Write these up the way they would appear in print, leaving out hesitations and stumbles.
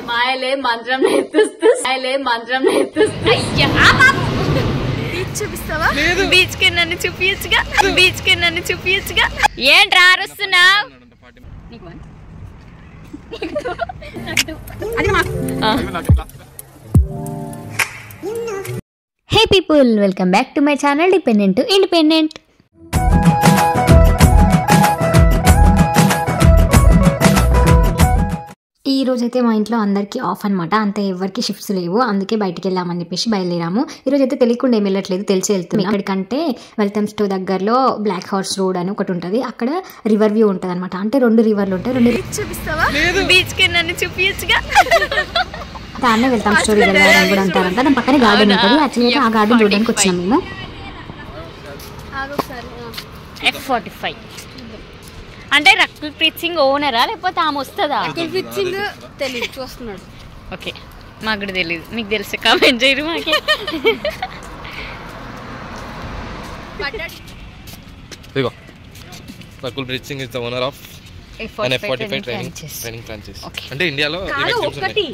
మాయలే మంత్రం నేర్పిస్తూ చూపిస్తావా? బీచ్ కి నన్ను చూపించగా ఏంట్రా అరుస్తున్నావు? Hey people, welcome back to my channel dependent to independent. ఈ రోజైతే మా ఇంట్లో అందరికీ ఆఫ్ అనమాట. అంతే ఎవరికి షిఫ్ట్స్ లేవు, అందుకే బయటికి వెళ్ళామని చెప్పేసి బయలుదేరాము. ఈరోజు అయితే తెలియకుండా ఏమి వెళ్ళట్లేదు, తెలిసి వెళ్తుంది. ఎక్కడికంటే వెల్కమ్ స్టో దగ్గరలో బ్లాక్ హార్స్ రోడ్ అని ఒకటి ఉంటుంది, అక్కడ రివర్ వ్యూ ఉంటుంది అనమాట. అంటే 2 రివర్లు ఉంటాయి. 2 చూపిస్తావా? బీచ్ కి నన్ను చూపించగా దాన్నే వెల్కమ్ స్టో రివర్ అని కూడా అంటారంట. దాని పక్కనే గార్డెన్ ఉంటుంది. యాక్చువల్లీ ఆ గార్డెన్ చూడడానికి వచ్చినాం మేము. F45 అంటే రకుల్ప్రీత్ సింగ్ ఓనరా లేకపోతే ఆమె వస్తుందా? రకుల్ప్రీత్ సింగ్ తెలియదు, చూస్తున్నాడు. ఓకే, మాకు కూడా తెలియదు. మీకు తెలిస్తే కామెంట్ చేయరు. మాకు Rakul Preet Singh is the owner of F45 training franchise. అంటే ఇండియాలో ఒక్కటి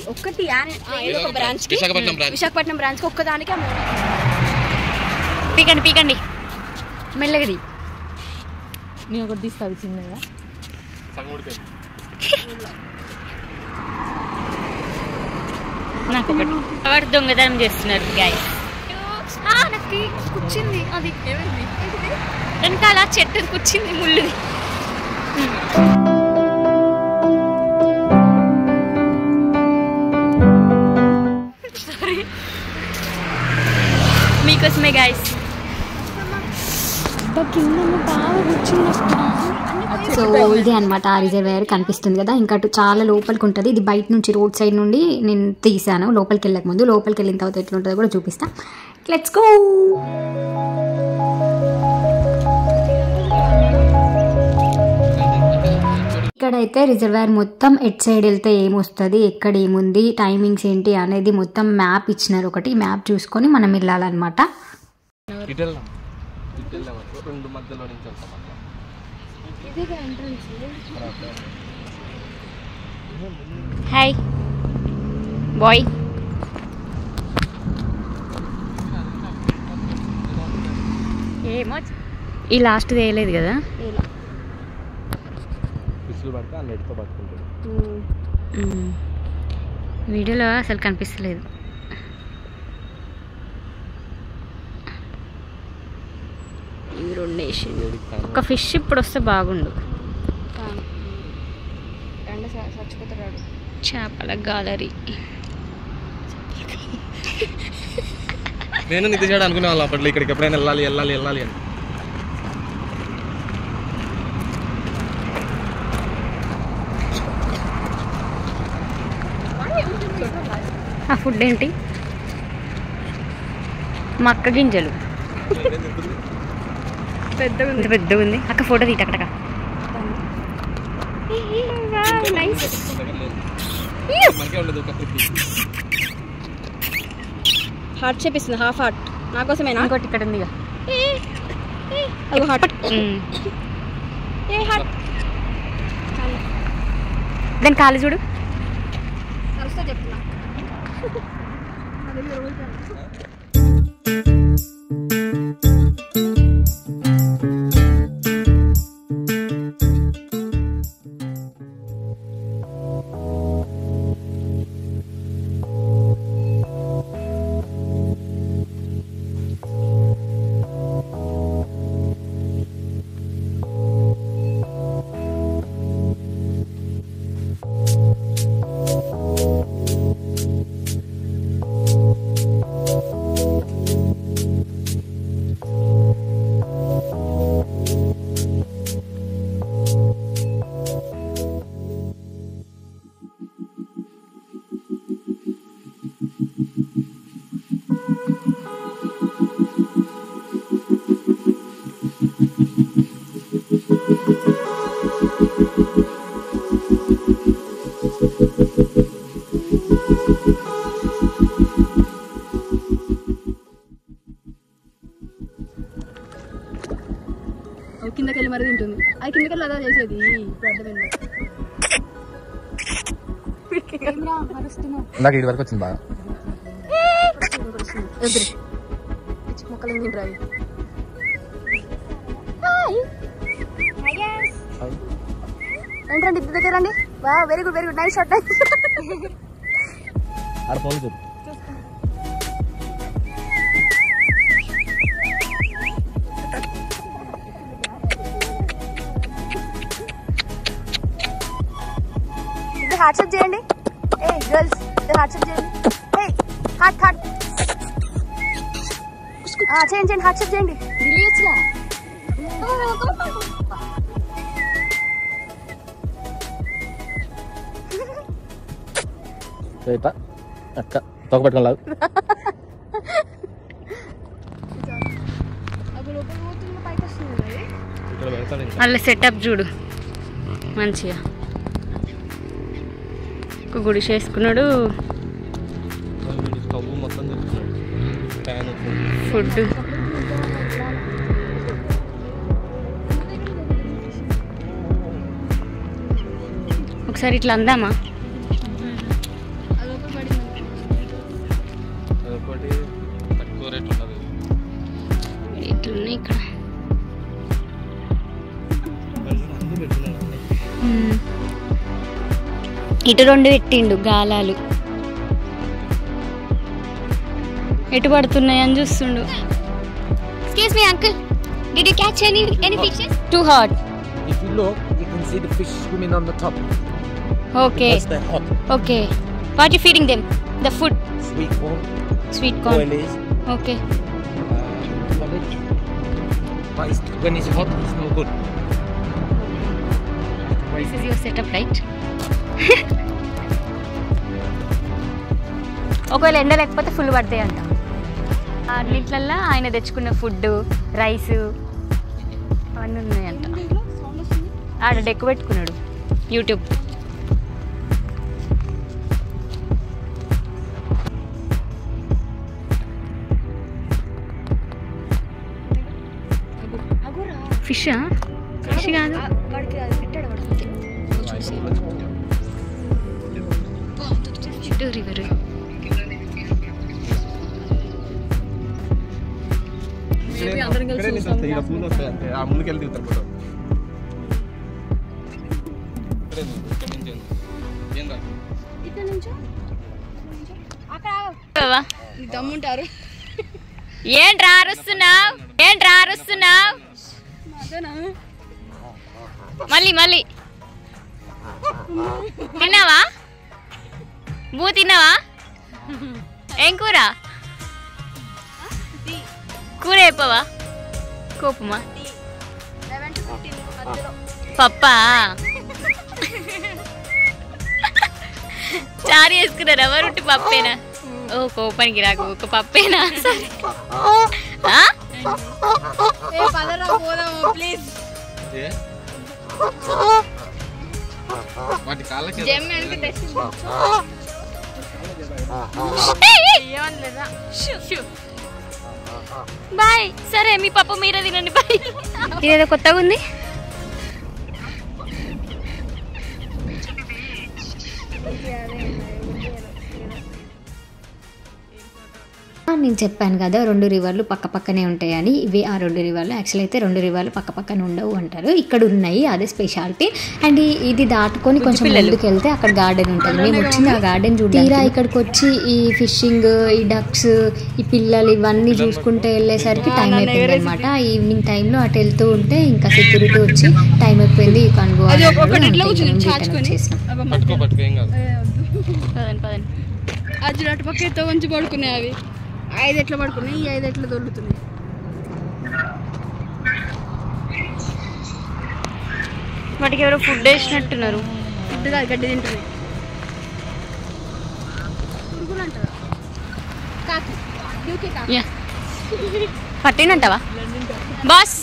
విశాఖపట్నం బ్రాంచ్ కి ఒక్కదానికి పీకండి మెల్లగది. నేను ఒకటి తీస్తాను చిన్నగా. నాకు ఒకటి వాడు దొంగతనం చేస్తున్నారు గైస్. నాకు కూర్చుంది అది వెనకాల చెట్టు కూర్చుంది ముళ్ళుది. సారీ, మీకోసమే గైస్. సో ఇది అనమాట ఆ రిజర్వేయర్ కనిపిస్తుంది కదా, ఇంకా చాలా లోపలికి ఉంటుంది. ఇది బయట నుంచి రోడ్ సైడ్ నుండి నేను తీసాను. లోపలికి వెళ్ళక ముందు, లోపలికి వెళ్ళిన తర్వాత ఎట్లుంటుందో కూడా చూపిస్తా. Let's go. ఇక్కడైతే రిజర్వేయర్ మొత్తం ఎట్ సైడ్ వెళ్తే ఏమొస్తుంది, ఎక్కడ ఏముంది, టైమింగ్స్ ఏంటి అనేది మొత్తం మ్యాప్ ఇచ్చినారు. ఒకటి మ్యాప్ చూసుకొని మనం వెళ్ళాలన్నమాట. Hi bye. ఏమో ఈ లాస్ట్ వేయలేదు కదా, వీడియోలో అసలు కనిపిస్తలేదు. ఒక ఫిష్ ఇప్పుడు వస్తే బాగుండు. చేపల గ్యాలరీ. నేను నిద్ర చేయడం అనుకునే వాళ్ళం అప్పట్లో, ఇక్కడికి ఎప్పుడైనా వెళ్ళాలి అని. ఆ ఫుడ్ ఏంటి? మక్క గింజలు. పెద్దగా ఉంది అక్క. ఫోటో తీటక్కడక. హార్ట్ చేపిస్తుంది, హాఫ్ హార్ట్ నా కోసమే. ఇంకోటి ఇక్కడ ఉంది. దాని కాలు చూడు. చెప్తున్నా కిందకి వెళ్ళి మరి తింటుంది. అది కిందకి వెళ్ళి అదా చేసేది. నాకు ఇది వరకు వచ్చింది బాగా. ఏంటండి ఇంటి దగ్గర రండి. Very good nice shot. ఆడ పోలు చెప్పు. ఇది హాట్సాప్ చేయండి. ఏ గర్ల్స్ ఇది హాట్సాప్ చేయండి. ఏ హాట్ చేయండి హాట్సాప్ చేయండి. అక్క తొక్క పట్టుకోలేదు. అలా సెటప్ చూడు మంచిగా. ఒక గుడి చేసుకున్నాడు. ఫుడ్ ఒకసారి ఇట్లా అందామా? ఇట్లున్నాయి ఇక్కడ. ఇటు 2 పెట్టిండు గాలాలు. ఎటు పడుతున్నాయి అని చూస్తుండు. Excuse me uncle, did you catch any fishes? Too hot. If you look, you can see the fish swimming on the top. Okay. That's the hot. Okay. What are you feeding them? The food. Sweet corn. Sweet corn. Boilies. Okay. Porridge. But when it's hot, it's no good. This is your setup, right? ఒకవేళ ఎండ లేకపోతే full పడతాయి అంట. అన్నిట్లల్లో ఆయన తెచ్చుకున్న food, rice అవన్నీ ఉన్నాయంట. ఆడ డెక్కు పెట్టుకున్నాడు యూట్యూబ్. ఫిష్ ఫిష్ కాదు. రివర్ ముందుకెళ్ళి దమ్ముంటారు. ఏంట్రా అరుస్తున్నావు? మళ్ళీ తిన్నావా? తిన్నావా? ఏం కూర చెప్పవా? కోపమా? పప్పా చారు వేసుకున్నారు. ఎవరుంటి పప్పేనా? ఓ కోపానికి రాకు, ఒక పప్పేనా? సరే ప్లీజ్. బాయ్. సరే మీ పప్పు మీరే తినండి. బాయ్. ఇదేదో కొత్తగా ఉంది. నేను చెప్పాను కదా 2 రివర్లు పక్క పక్కనే ఉంటాయని. ఇవి ఆ 2 రివర్లు. యాక్చువల్ అయితే 2 రివర్లు పక్క పక్కన ఉండవు అంటారు. ఇక్కడ ఉన్నాయి, అదే స్పెషాలిటీ. అండ్ ఇది దాటుకొని కొంచెం ముందుకు వెళ్తే అక్కడ గార్డెన్ ఉంటుంది. మేము వచ్చింది ఆ గార్డెన్ చూడాలి. తీరా ఇక్కడికి వచ్చి ఈ ఫిషింగ్, ఈ డక్స్, ఈ పిల్లలు ఇవన్నీ చూసుకుంటే వెళ్ళేసరికి టైం అయిపోయింది అనమాట. ఈవినింగ్ టైంలో అటు వెళ్తూ ఉంటే ఇంకా సెక్యూరిటీ వచ్చి టైం అయిపోయింది కనుగోవాలి. అది అటు పక్క ఎత్తో కొంచెం పడుకున్నాయి. అవి 5 ఎట్లా పడుకున్నాయి, ఈ 5 ఎట్లా దొరుకుతున్నాయి. వాటికి ఎవరో ఫుడ్ వేసినట్టున్నారు. ఫుడ్ కాదు, గడ్డి తింటుంది. పురుగులు అంటారా? పట్టినంటావా? Boss,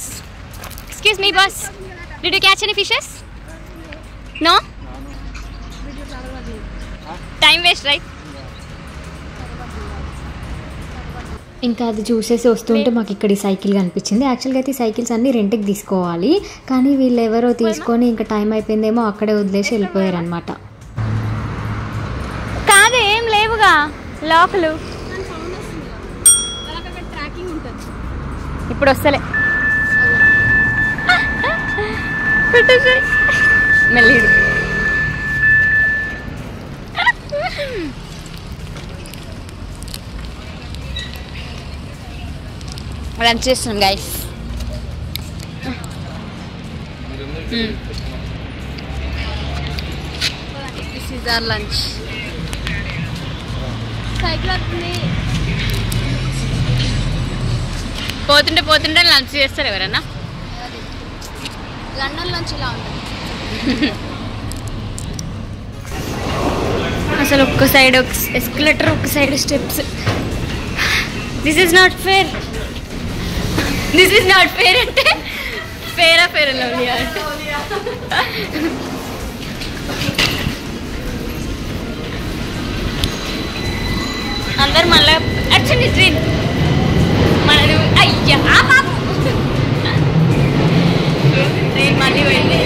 excuse me boss, did you catch any fishes? No. Time waste right. ఇంకా అది చూసేసి వస్తుంటే మాకు ఇక్కడ ఈ సైకిల్ కనిపించింది. యాక్చువల్గా అయితే ఈ సైకిల్స్ అన్నీ రెంట్కి తీసుకోవాలి, కానీ వీళ్ళు ఎవరో తీసుకొని ఇంకా టైం అయిపోయిందేమో అక్కడే వదిలేసి వెళ్ళిపోయారు అనమాట. లోకలు ఇప్పుడు వస్తలే పెట్టేసి మెల్లిడు లంచ్ చేస్తున్నాం guys. This is our lunch. పోతుంటే లంచ్ చేస్తారు ఎవరన్నా. లండన్ లంచ్ ఇలా ఉంటుంది అసలు. ఒక్క సైడ్ ఒక ఎస్కలేటర్, ఒక side steps. This is not fair. This is not fair అంటే ఫేరా ఫేర్ లవ్లీ అంటే అందరు మళ్ళీ యాక్చువల్లీ ట్రైన్ మన అయ్యా బాబు ట్రైన్ మళ్ళీ పోయింది.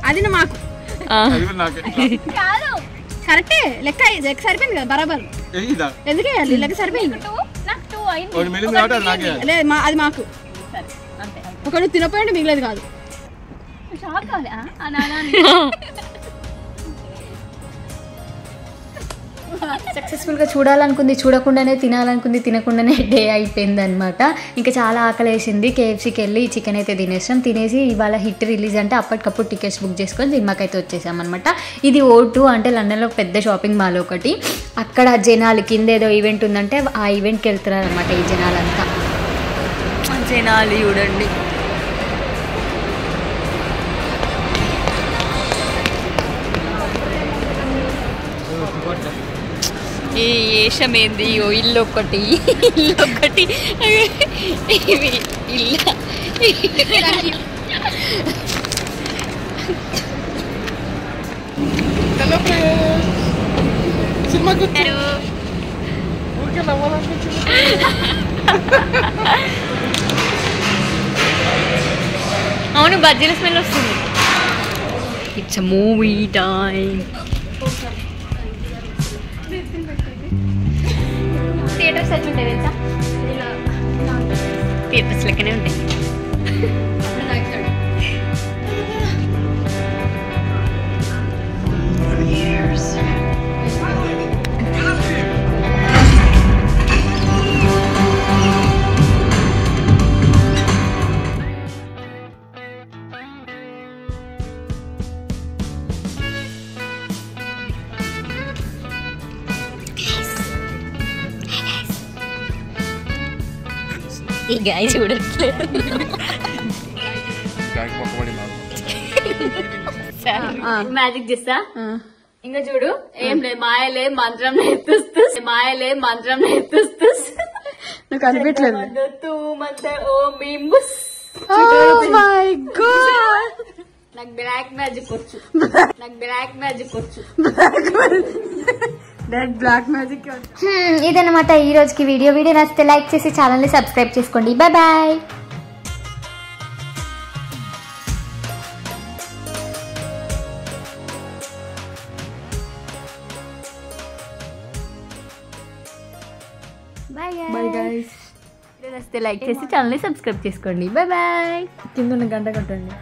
అది మాకు కాదు కరెక్టే. లెక్క సరిపోయింది కదా బరాబర్. ఎందుకే లెక్క సరిపోయింది. లేదు అది మాకు. ఒకడు తినపోయింది మిగిలేదు కాదు. సక్సెస్ఫుల్గా చూడాలనుకుంది చూడకుండానే, తినాలనుకుంది తినకుండానే డే అయిపోయింది అనమాట. ఇంకా చాలా ఆకలి వేసింది. కేఎఫ్సీకి వెళ్ళి చికెన్ అయితే తినేసాం. తినేసి ఇవాళ హిట్ రిలీజ్ అంటే అప్పటికప్పుడు టికెట్స్ బుక్ చేసుకొని సినిమాకైతే వచ్చేసాం అనమాట. ఇది O2 అంటే లండన్లో పెద్ద షాపింగ్ మాల్ ఒకటి. అక్కడ జనాలు కింద ఏదో ఈవెంట్ ఉందంటే ఆ ఈవెంట్కి వెళ్తున్నారు అనమాట ఈ జనాలంతా. జనాలు చూడండి. ఈ ఏషం ఏంది? ఇల్లు ఒకటి, ఇల్లు ఒకటి, ఇవి ఇల్లు. అవును, బజ్జీల స్మెల్ వస్తుంది. It's movie time. థియేటర్స్ ఎట్లుంటాయి తెలుసా? థియేటర్స్ లెక్కనే ఉంటాయి. ఈ గాయ చూడట్లేదు. మ్యాజిక్ చేస్తా ఇంకా చూడు. ఏం లేదు, మాయలే మంత్రం నేర్పిస్తూ, మాయలే మంత్రం నేర్పిస్తూ. నాకు అనిపించలేదు. నాకు బ్లాక్ మ్యాజిక్ వచ్చు. ఇదన్నమాట ఈ రోజుకి వీడియో. నచ్చితే లైక్ చేసి ఛానల్ని సబ్స్క్రైబ్ చేసుకోండి. Bye bye. Bye guys. నచ్చితే లైక్ చేసి ఛానల్ని సబ్స్క్రైబ్ చేసుకోండి. Bye bye. కింద ఉన్న గంట కొట్టండి.